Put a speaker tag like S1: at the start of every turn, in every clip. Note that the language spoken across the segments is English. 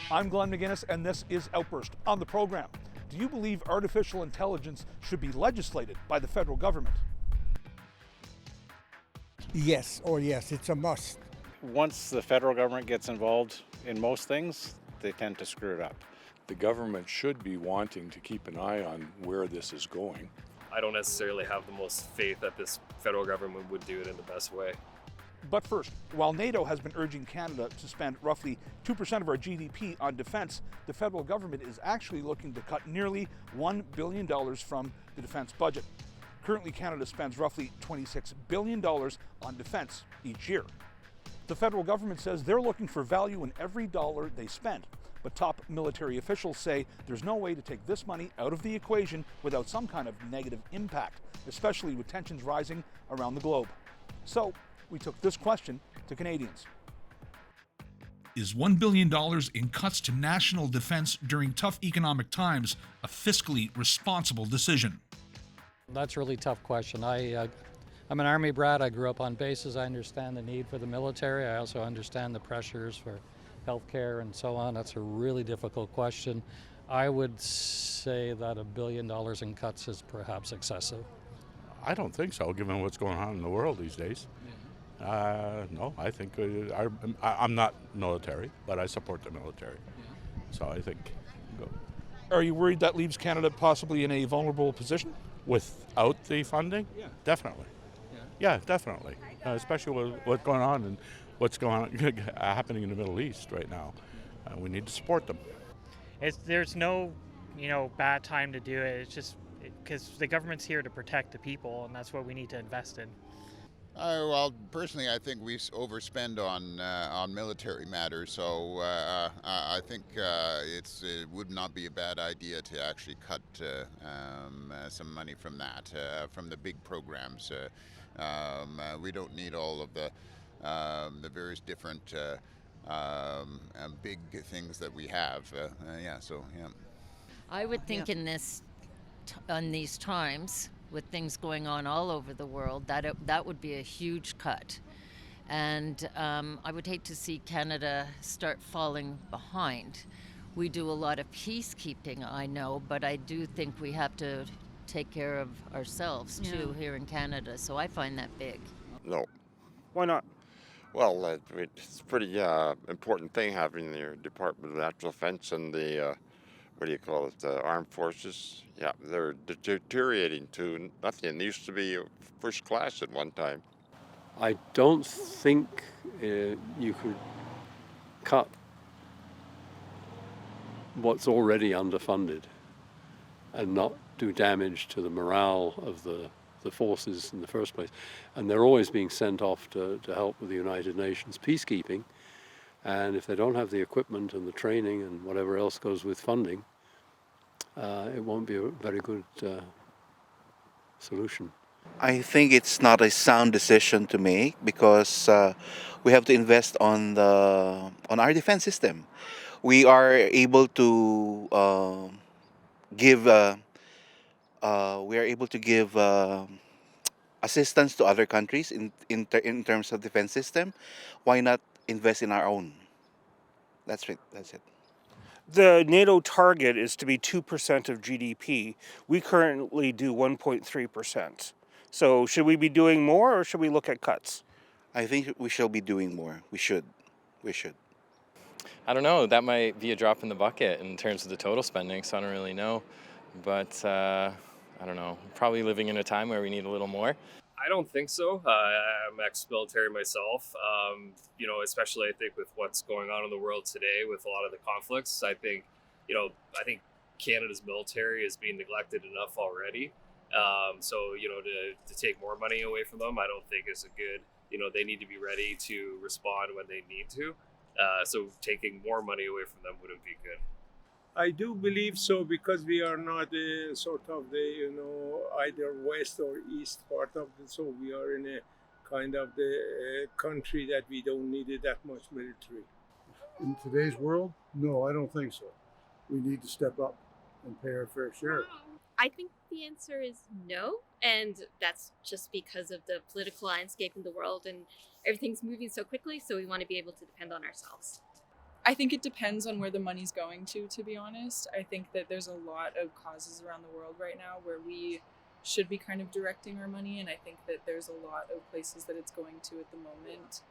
S1: I'm Glenn McGinnis, and this is Outburst. On the program, do you believe artificial intelligence should be legislated by the federal government?
S2: Yes, it's a must.
S3: Once the federal government gets involved in most things, they tend to screw it up.
S4: The government should be wanting to keep an eye on where this is going.
S5: I don't necessarily have the most faith that this federal government would do it in the best way.
S1: But first, while NATO has been urging Canada to spend roughly 2% of our GDP on defense, the federal government is actually looking to cut nearly $1 billion from the defense budget. Currently, Canada spends roughly $26 billion on defense each year. The federal government says they're looking for value in every dollar they spend. But top military officials say there's no way to take this money out of the equation without some kind of negative impact, especially with tensions rising around the globe. So we took this question to Canadians.
S6: Is $1 billion in cuts to national defense during tough economic times a fiscally responsible decision?
S7: That's a really tough question. I'm an Army brat. I grew up on bases. I understand the need for the military. I also understand the pressures for healthcare and so on. That's a really difficult question. I would say that $1 billion in cuts is perhaps excessive.
S8: I don't think so, given what's going on in the world these days. No, I think I'm not military, but I support the military. So I think go.
S1: Are you worried that leaves Canada possibly in a vulnerable position?
S8: Without the funding?
S1: Yeah.
S8: Definitely. Yeah, definitely. Especially with what's going on and what's going on happening in the Middle East right now. We need to support them.
S9: There's no, bad time to do it. It's just because the government's here to protect the people, and that's what we need to invest in.
S10: Well, personally, I think we overspend on military matters, so I think it would not be a bad idea to actually cut some money from that, from the big programs. We don't need all of the various different big things that we have.
S11: I would think in these times, with things going on all over the world, that would be a huge cut. And I would hate to see Canada start falling behind. We do a lot of peacekeeping, I know, but I do think we have to take care of ourselves too here in Canada. So I find that big.
S12: No.
S9: Why not?
S12: Well, it's a pretty important thing having the Department of National Defense and the the armed forces. Yeah, they're deteriorating to nothing. They used to be first class at one time.
S13: I don't think you could cut what's already underfunded and not do damage to the morale of the forces in the first place. And they're always being sent off to help with the United Nations peacekeeping. And if they don't have the equipment and the training and whatever else goes with funding, it won't be a very good solution.
S14: I think it's not a sound decision to make because we have to invest on our defense system. We are able to give assistance to other countries in terms of defense system. Why not invest in our own? That's it.
S15: The NATO target is to be 2% of GDP. We currently do 1.3%. So should we be doing more or should we look at cuts?
S14: I think we shall be doing more. We should.
S5: I don't know. That might be a drop in the bucket in terms of the total spending, so I don't really know. But I don't know. Probably living in a time where we need a little more. I don't think so. I'm ex-military myself. Especially I think with what's going on in the world today with a lot of the conflicts, I think Canada's military is being neglected enough already. To take more money away from them, I don't think is a good. They need to be ready to respond when they need to. So taking more money away from them wouldn't be good.
S16: I do believe so because we are not sort of either west or east part of it. So we are in a kind of the country that we don't need that much military.
S17: In today's world, no, I don't think so. We need to step up and pay our fair share.
S18: I think the answer is no, and that's just because of the political landscape in the world and everything's moving so quickly, so we want to be able to depend on ourselves.
S19: I think it depends on where the money's going to be honest. I think that there's a lot of causes around the world right now where we should be kind of directing our money, and I think that there's a lot of places that it's going to at the moment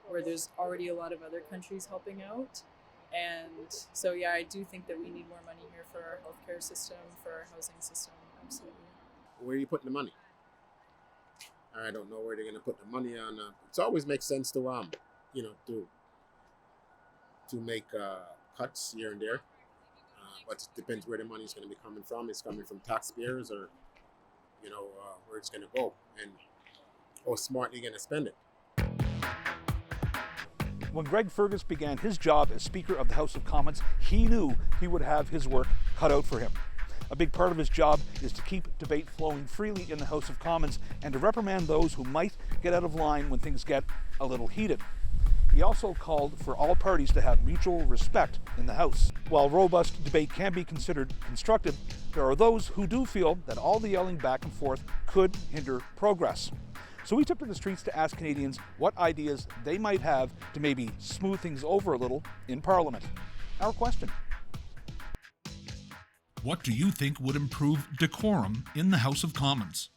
S19: where there's already a lot of other countries helping out. And so, yeah, I do think that we need more money here for our healthcare system, for our housing system, absolutely.
S20: Where are you putting the money? I don't know where they're going to put the money on. It always makes sense to, to make cuts here and there. But it depends where the money is going to be coming from. It's coming from taxpayers or, where it's going to go and how smart you're going to spend it.
S1: When Greg Fergus began his job as Speaker of the House of Commons, he knew he would have his work cut out for him. A big part of his job is to keep debate flowing freely in the House of Commons and to reprimand those who might get out of line when things get a little heated. He also called for all parties to have mutual respect in the House. While robust debate can be considered constructive, there are those who do feel that all the yelling back and forth could hinder progress. So we took to the streets to ask Canadians what ideas they might have to maybe smooth things over a little in Parliament. Our question:
S6: What do you think would improve decorum in the House of Commons?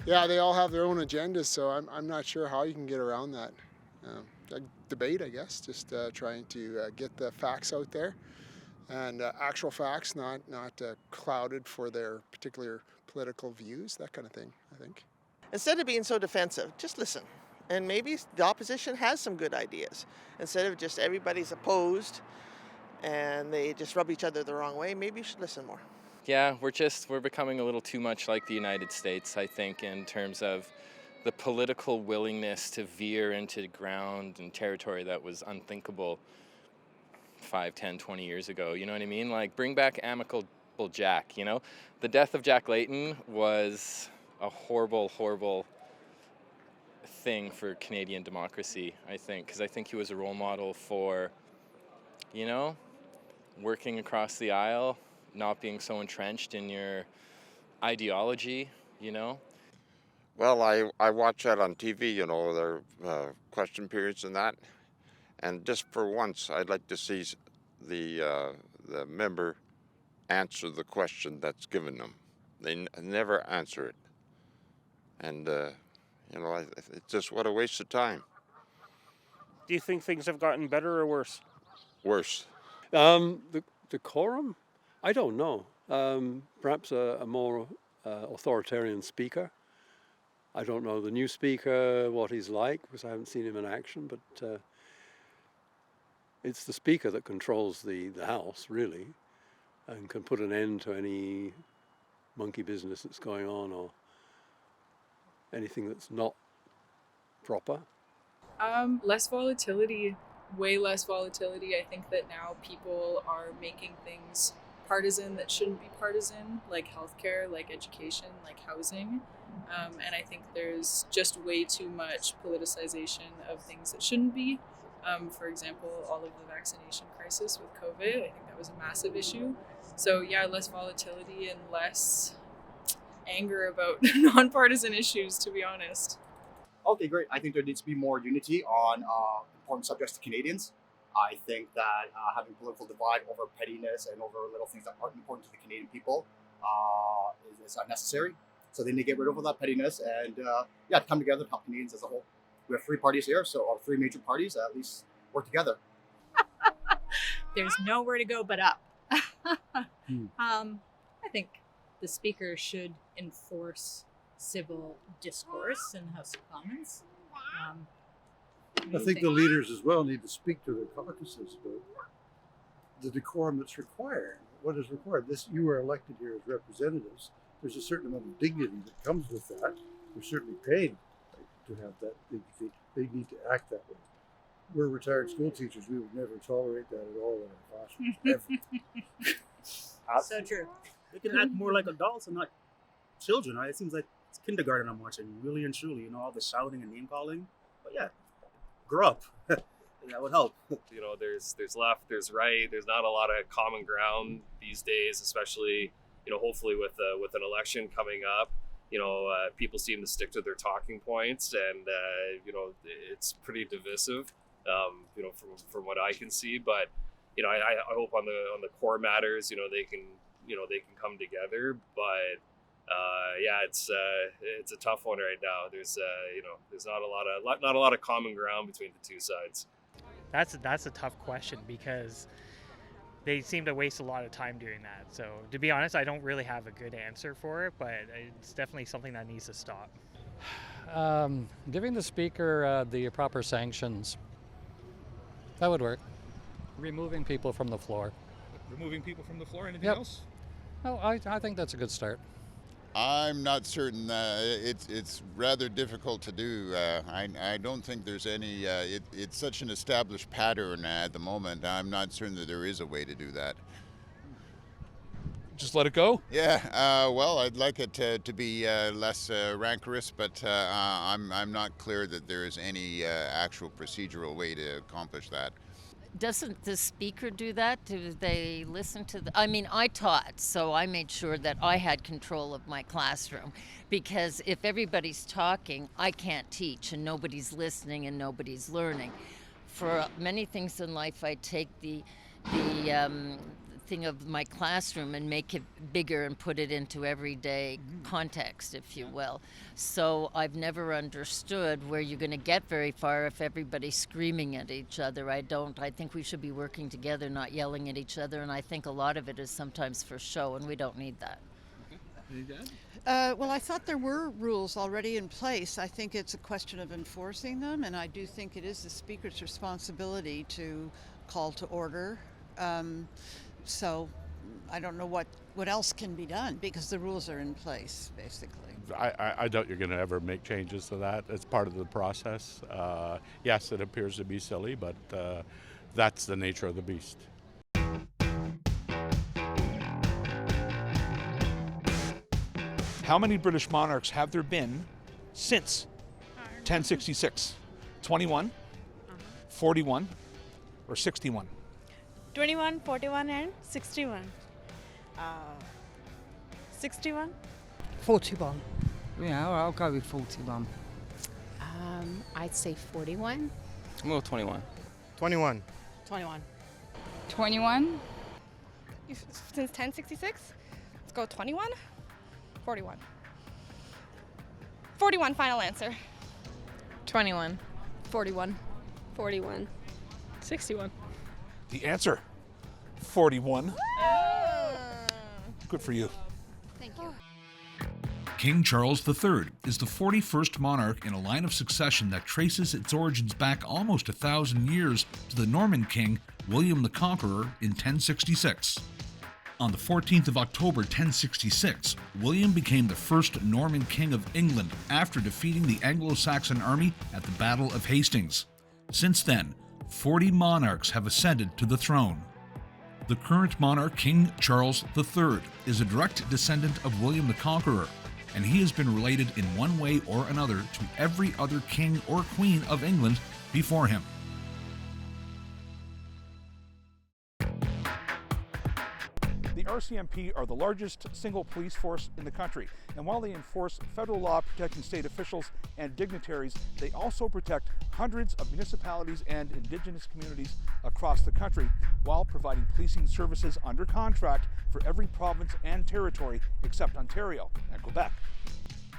S21: Yeah, they all have their own agendas, so I'm not sure how you can get around that. Debate, I guess, just trying to get the facts out there, and actual facts, not clouded for their particular political views, that kind of thing, I think.
S22: Instead of being so defensive, just listen. And maybe the opposition has some good ideas. Instead of just everybody's opposed and they just rub each other the wrong way, maybe you should listen more.
S5: Yeah, we're becoming a little too much like the United States, I think, in terms of the political willingness to veer into ground and territory that was unthinkable 5, 10, 20 years ago. You know what I mean? Like, bring back amicable Jack, The death of Jack Layton was a horrible, horrible thing for Canadian democracy, I think, because I think he was a role model for, working across the aisle, not being so entrenched in your ideology,
S12: Well, I watch that on TV, their question periods and that. And just for once, I'd like to see the member answer the question that's given them. They never answer it. And, it's just what a waste of time.
S15: Do you think things have gotten better or worse?
S12: Worse.
S13: The decorum? I don't know. Perhaps a more authoritarian speaker. I don't know the new speaker, what he's like, because I haven't seen him in action, but it's the speaker that controls the House, really, and can put an end to any monkey business that's going on or anything that's not proper.
S19: Less volatility, way less volatility. I think that now people are making things partisan that shouldn't be partisan, like healthcare, like education, like housing. And I think there's just way too much politicization of things that shouldn't be. For example, all of the vaccination crisis with COVID, I think that was a massive issue. So yeah, less volatility and less anger about nonpartisan issues, to be honest.
S23: Okay, great. I think there needs to be more unity on important subjects to Canadians. I think that having political divide over pettiness and over little things that aren't important to the Canadian people is unnecessary. So they need to get rid of all that pettiness and come together to help Canadians as a whole. We have 3 parties here, so our 3 major parties at least work together.
S24: There's nowhere to go but up. I think the Speaker should enforce civil discourse in the House of Commons.
S17: I think the leaders as well need to speak to their caucuses about the decorum that's required. What is required? You were elected here as representatives. There's a certain amount of dignity that comes with that. You're certainly paid to have that dignity. They need to act that way. We're retired school teachers. We would never tolerate that at all in our classrooms, ever.
S24: So true.
S25: They can act more like adults and not children, right? It seems like it's kindergarten I'm watching, really and truly, all the shouting and name calling. But yeah, grow up. That would help.
S5: There's left, there's right. There's not a lot of common ground these days, especially, hopefully with an election coming up. People seem to stick to their talking points, and it's pretty divisive. from what I can see. But I hope on the core matters, they can come together. But it's a tough one right now. There's not a lot of common ground between the two sides.
S9: That's a tough question because they seem to waste a lot of time doing that. So to be honest, I don't really have a good answer for it, but it's definitely something that needs to stop.
S2: Giving the speaker the proper sanctions. That would work. Removing people from the floor.
S1: Removing people from the floor. Anything else?
S2: Oh, I think that's a good start.
S10: I'm not certain. It's rather difficult to do. I don't think there's any. It's such an established pattern at the moment. I'm not certain that there is a way to do that.
S1: Just let it go?
S10: Yeah. Well, I'd like it to be less rancorous, but I'm not clear that there is any actual procedural way to accomplish that.
S11: Doesn't the speaker do that? Do they listen to I taught, so I made sure that I had control of my classroom, because if everybody's talking, I can't teach and nobody's listening and nobody's learning. For many things in life, I take the thing of my classroom and make it bigger and put it into everyday context, if you will. So I've never understood where you're going to get very far if everybody's screaming at each other. I think we should be working together, not yelling at each other, and I think a lot of it is sometimes for show, and we don't need that.
S3: Well, I thought there were rules already in place. I think it's a question of enforcing them, and I do think it is the speaker's responsibility to call to order. So I don't know what else can be done because the rules are in place, basically.
S4: I doubt you're going to ever make changes to that. It's part of the process. Yes, it appears to be silly, but that's the nature of the beast.
S1: How many British monarchs have there been since 1066? 21, 41, or 61?
S7: 21, 41, and 61. 61?
S8: 41. Yeah, I'll go with 41.
S26: I'd say 41.
S5: I'm going with 21.
S27: 21.
S7: 21.
S8: 21?
S7: Since 1066? Let's go 21. 41. 41, final answer.
S26: 21.
S7: 41. 41.
S26: 61.
S1: The answer, 41. Good for you.
S7: Thank you.
S6: King Charles III is the 41st monarch in a line of succession that traces its origins back almost 1,000 years to the Norman king William the Conqueror in 1066. On the 14th of October 1066, William became the first Norman king of England after defeating the Anglo-Saxon army at the Battle of Hastings. Since then, 40 monarchs have ascended to the throne. The current monarch, King Charles III, is a direct descendant of William the Conqueror, and he has been related in one way or another to every other king or queen of England before him.
S1: The RCMP are the largest single police force in the country, and while they enforce federal law protecting state officials and dignitaries, they also protect hundreds of municipalities and Indigenous communities across the country while providing policing services under contract for every province and territory except Ontario and Quebec.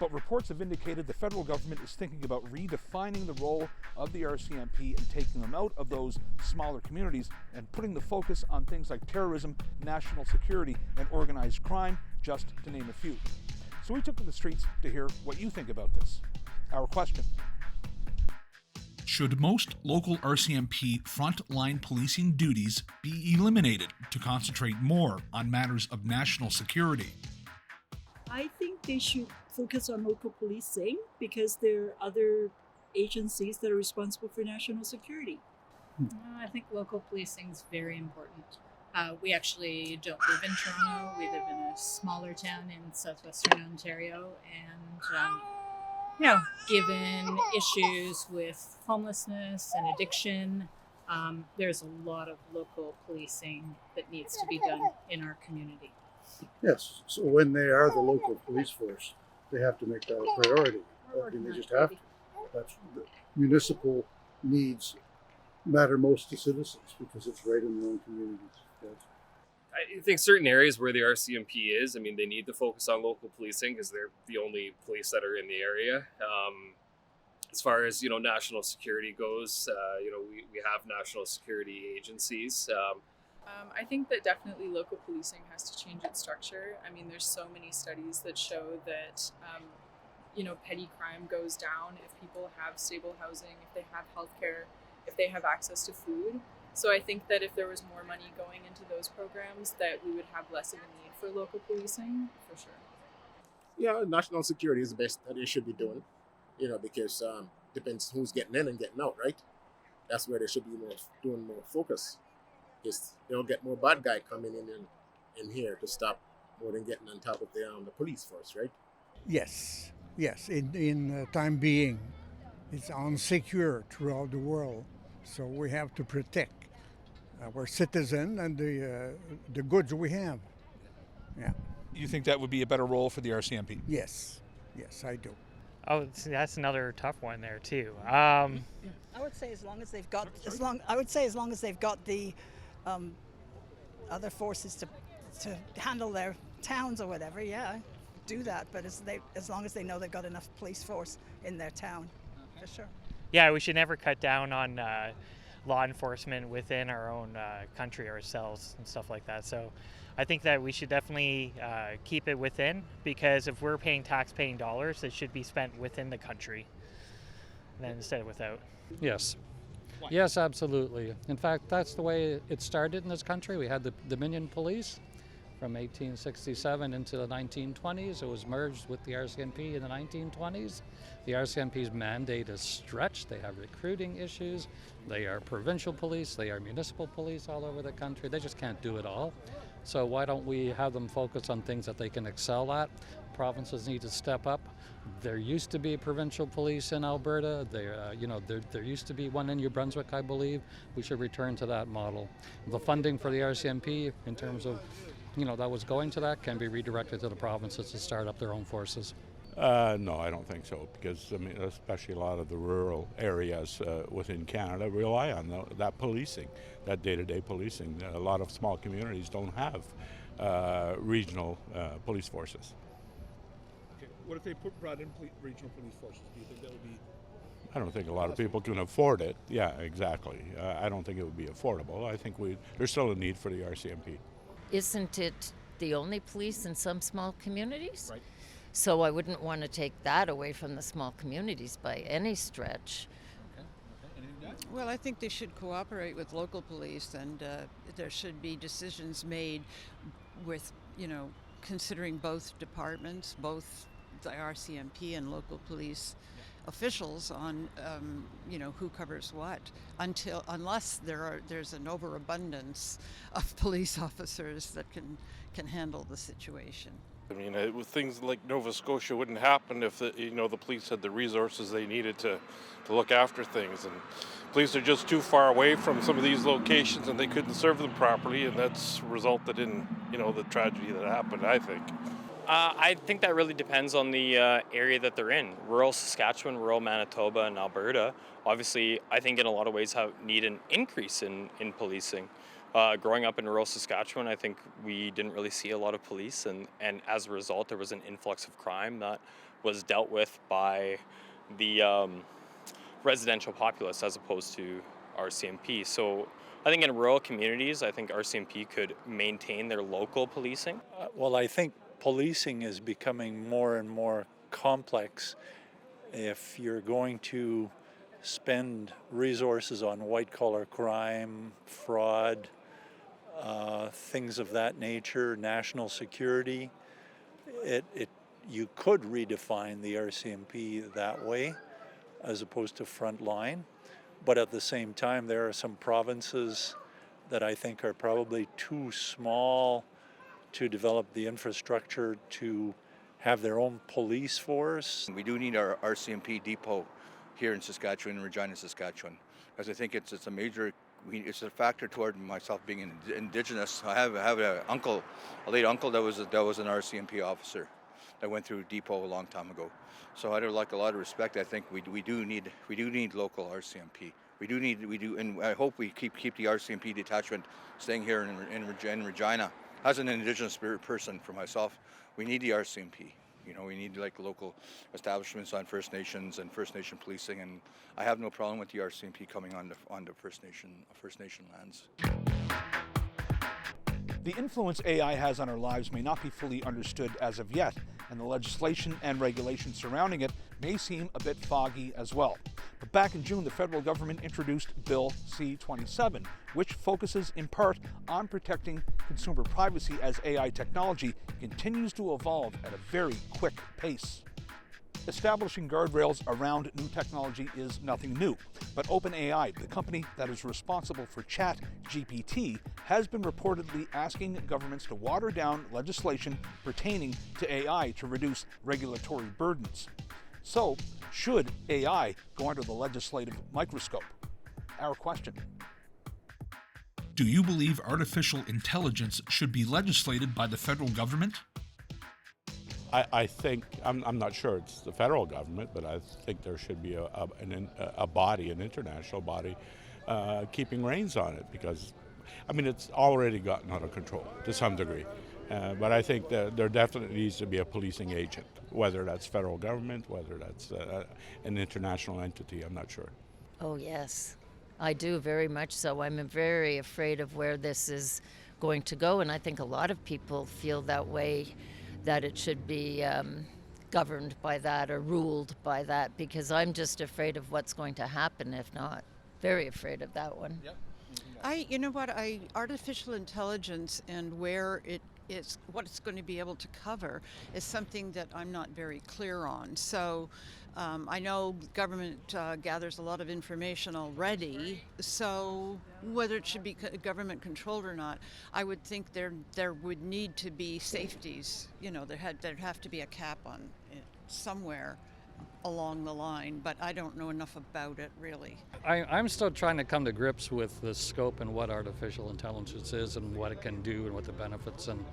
S1: But reports have indicated the federal government is thinking about redefining the role of the RCMP and taking them out of those smaller communities and putting the focus on things like terrorism, national security, and organized crime, just to name a few. So we took to the streets to hear what you think about this. Our question:
S6: should most local RCMP frontline policing duties be eliminated to concentrate more on matters of national security?
S28: I think they should focus on local policing because there are other agencies that are responsible for national security.
S24: I think local policing is very important. We actually don't live in Toronto. We live in a smaller town in southwestern Ontario, and given issues with homelessness and addiction, there's a lot of local policing that needs to be done in our community.
S17: Yes, so when they are the local police force, they have to make that a priority. I mean, they just have to. That's the municipal needs matter most to citizens because it's right in their own communities. Yes.
S14: I think certain areas where the RCMP is, I mean, they need to focus on local policing because they're the only police that are in the area. As far as, national security goes, we have national security agencies.
S19: I think that definitely local policing has to change its structure. I mean, there's so many studies that show that, petty crime goes down if people have stable housing, if they have healthcare, if they have access to food. So I think that if there was more money going into those programs, that we would have less of a need for local policing, for sure.
S15: Yeah, national security is the best that they should be doing, because depends who's getting in and getting out, right? That's where they should be doing more focus. Because they'll get more bad guy coming in here to stop more than getting on top of the police force, right?
S16: Yes. In time being, it's unsecure throughout the world, so we have to protect our citizen and the goods we have. Yeah.
S1: You think that would be a better role for the RCMP?
S16: Yes, I do.
S9: Oh, that's another tough one there too.
S18: I would say as long as they've got the other forces to handle their towns or whatever, do that. But as long as they know they've got enough police force in their town, for sure.
S9: Yeah, we should never cut down on law enforcement within our own country ourselves and stuff like that. So I think that we should definitely keep it within, because if we're paying tax-paying dollars, it should be spent within the country than instead of without.
S2: Yes. Yes, absolutely. In fact, that's the way it started in this country. We had the Dominion Police from 1867 into the 1920s. It was merged with the RCMP in the 1920s. The RCMP's mandate is stretched. They have recruiting issues. They are provincial police. They are municipal police all over the country. They just can't do it all. So why don't we have them focus on things that they can excel at? Provinces need to step up. There used to be provincial police in Alberta. There used to be one in New Brunswick, I believe. We should return to that model. The funding for the RCMP, in terms of, that was going to that, can be redirected to the provinces to start up their own forces.
S4: No, I don't think so, because especially a lot of the rural areas within Canada rely on that policing, that day-to-day policing. A lot of small communities don't have regional police forces.
S1: Okay. What if they brought in regional police forces? Do you think that would be?
S4: I don't think a lot of people can afford it. Yeah, exactly. I don't think it would be affordable. I think there's still a need for the RCMP.
S11: Isn't it the only police in some small communities?
S1: Right.
S11: So I wouldn't want to take that away from the small communities by any stretch.
S3: Well, I think they should cooperate with local police, and there should be decisions made with, considering both departments, both the RCMP and local police officials on, who covers what, unless there's an overabundance of police officers that can handle the situation.
S20: I mean, with things like Nova Scotia wouldn't happen if the police had the resources they needed to look after things, and police are just too far away from some of these locations, and they couldn't serve them properly, and that's resulted in the tragedy that happened, I think.
S5: I think that really depends on the area that they're in. Rural Saskatchewan, rural Manitoba, and Alberta, obviously, I think in a lot of ways need an increase in policing. Growing up in rural Saskatchewan, I think we didn't really see a lot of police, and as a result, there was an influx of crime that was dealt with by the residential populace as opposed to RCMP. So I think in rural communities, I think RCMP could maintain their local policing.
S21: Well, I think policing is becoming more and more complex. If you're going to spend resources on white-collar crime, fraud, things of that nature, national security, you could redefine the RCMP that way as opposed to frontline. But at the same time, there are some provinces that I think are probably too small to develop the infrastructure to have their own police force.
S22: We do need our RCMP depot here in Saskatchewan, in Regina, Saskatchewan, because I think it's a factor toward myself being an Indigenous. I have a late uncle that was an RCMP officer that went through depot a long time ago. So out of a lot of respect, I think we do need local RCMP We do, and I hope we keep the RCMP detachment staying here in Regina. As an Indigenous person for myself, we need the RCMP. You know, we need like local establishments on First Nations and First Nation policing, and I have no problem with the RCMP coming onto First Nation lands.
S1: The influence AI has on our lives may not be fully understood as of yet, and the legislation and regulation surrounding it may seem a bit foggy as well. But back in June, the federal government introduced Bill C-27, which focuses in part on protecting consumer privacy as AI technology continues to evolve at a very quick pace. Establishing guardrails around new technology is nothing new, but OpenAI, the company that is responsible for ChatGPT, has been reportedly asking governments to water down legislation pertaining to AI to reduce regulatory burdens. So, should AI go under the legislative microscope? Our question.
S6: Do you believe artificial intelligence should be legislated by the federal government?
S4: I think, I'm not sure it's the federal government, but I think there should be a body, an international body, keeping reins on it, because, I mean, it's already gotten out of control to some degree. But I think that there definitely needs to be a policing agent, whether that's federal government, whether that's an international entity, I'm not sure.
S11: Oh, yes, I do, very much so. I'm very afraid of where this is going to go, and I think a lot of people feel that way, that it should be governed by that or ruled by that, because I'm just afraid of what's going to happen if not. Very afraid of that one.
S1: Yep.
S3: You know what, artificial intelligence and where it is, what it's going to be able to cover is something that I'm not very clear on. So I know government gathers a lot of information already, so whether it should be government controlled or not, I would think there would need to be safeties. You know, there'd have to be a cap on it somewhere along the line, but I don't know enough about it really.
S2: I'm still trying to come to grips with the scope and what artificial intelligence is and what it can do and what the benefits and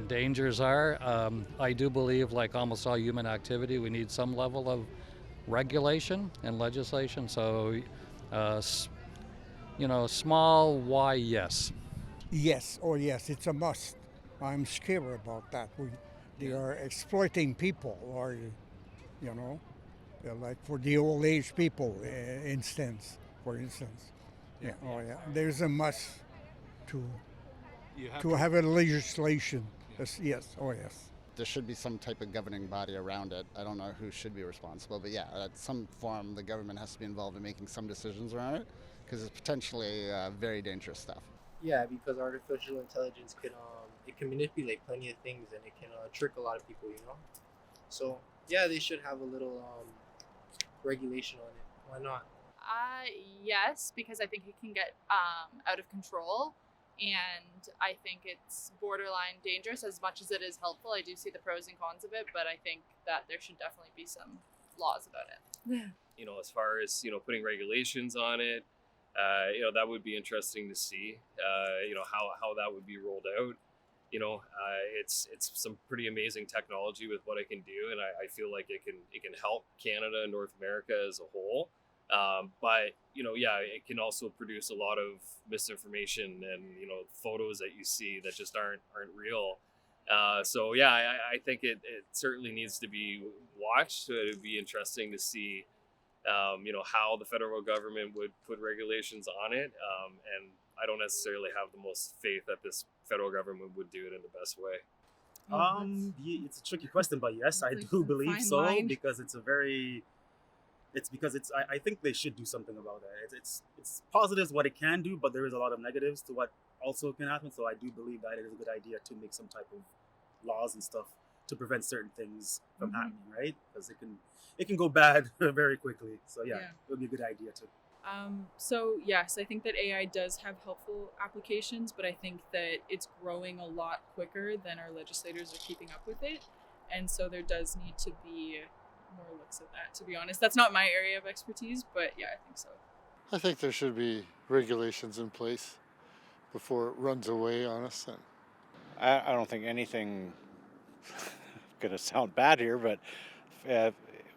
S2: dangers are. I do believe, like almost all human activity, we need some level of regulation and legislation. So, small Y, yes.
S16: Yes, oh yes, it's a must. I'm scared about that. They are exploiting people, or, like for the old age people, for instance. Yeah, oh yeah, there's a must to have a legislation. Yes, oh yes.
S8: There should be some type of governing body around it. I don't know who should be responsible, but yeah, at some form the government has to be involved in making some decisions around it, because it's potentially very dangerous stuff.
S10: Yeah, because artificial intelligence can manipulate plenty of things, and it can trick a lot of people, So yeah, they should have a little regulation on it. Why not?
S7: Yes, because I think it can get out of control, and I think it's borderline dangerous as much as it is helpful. I do see the pros and cons of it, but I think that there should definitely be some laws about it.
S14: Yeah. As far as putting regulations on it, that would be interesting to see. How that would be rolled out. It's some pretty amazing technology with what it can do, and I feel like it can help Canada and North America as a whole. But it can also produce a lot of misinformation and photos that you see that just aren't real. So yeah, I think it certainly needs to be watched. So it'd be interesting to see how the federal government would put regulations on it. And I don't necessarily have the most faith that this federal government would do it in the best way.
S12: It's a tricky question, but yes, I do believe so, because I think they should do something about that. It's positives what it can do, but there is a lot of negatives to what also can happen. So I do believe that it is a good idea to make some type of laws and stuff to prevent certain things from happening, right? Because it can go bad very quickly. So yeah, it would be a good idea too.
S19: So yes, I think that AI does have helpful applications, but I think that it's growing a lot quicker than our legislators are keeping up with it. And so there does need to be more looks at that, to be honest. That's not my area of expertise, but yeah, I think so.
S13: I think there should be regulations in place before it runs away on us.
S23: I don't think anything, going to sound bad here, but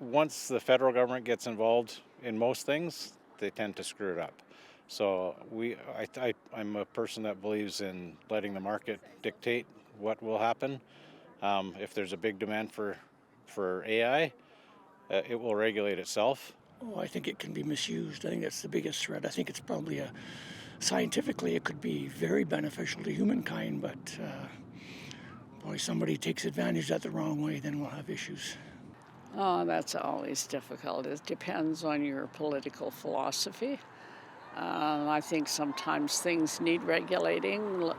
S15: once the federal government gets involved in most things, they tend to screw it up. So I'm a person that believes in letting the market dictate what will happen. If there's a big demand for AI, it will regulate itself.
S17: Oh, I think it can be misused. I think that's the biggest threat. I think it's probably scientifically it could be very beneficial to humankind, but boy, somebody takes advantage of that the wrong way, then we'll have issues.
S23: Oh, that's always difficult. It depends on your political philosophy. I think sometimes things need regulating.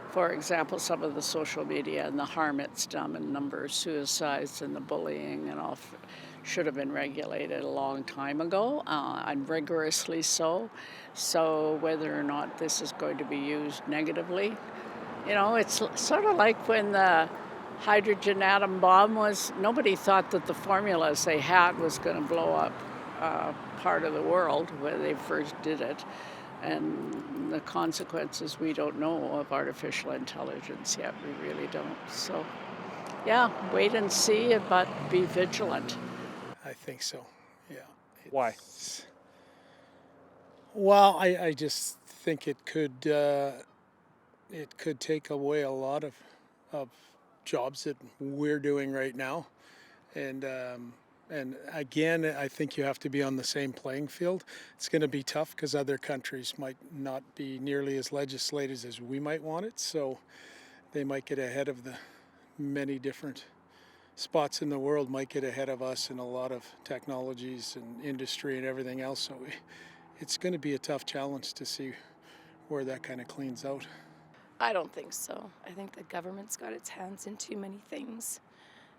S23: For example, some of the social media and the harm it's done, and number of suicides and the bullying and all should have been regulated a long time ago, and rigorously so. So whether or not this is going to be used negatively, it's sort of like when the hydrogen atom bomb was, nobody thought that the formulas they had was going to blow up part of the world where they first did it. And the consequences we don't know of artificial intelligence yet. We really don't. So, yeah, wait and see, but be vigilant.
S24: I think so, yeah.
S1: Why?
S24: Well, I just think it could take away a lot of jobs that we're doing right now. And again, I think you have to be on the same playing field. It's going to be tough because other countries might not be nearly as legislated as we might want it. So they might get ahead of the many different spots in the world, might get ahead of us in a lot of technologies and industry and everything else. So it's going to be a tough challenge to see where that kind of cleans out.
S25: I don't think so. I think the government's got its hands in too many things.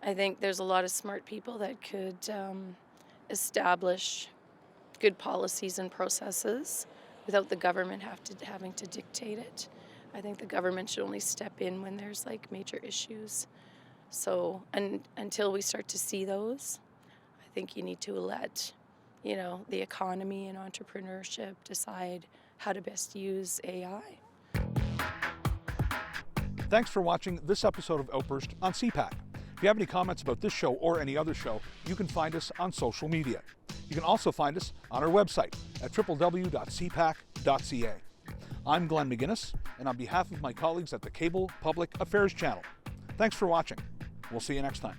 S25: I think there's a lot of smart people that could establish good policies and processes without the government having to dictate it. I think the government should only step in when there's like major issues. So, and until we start to see those, I think you need to let, the economy and entrepreneurship decide how to best use AI.
S1: Thanks for watching this episode of Outburst on CPAC. If you have any comments about this show or any other show, you can find us on social media. You can also find us on our website at www.cpac.ca. I'm Glenn McGuinness, and on behalf of my colleagues at the Cable Public Affairs Channel, thanks for watching. We'll see you next time.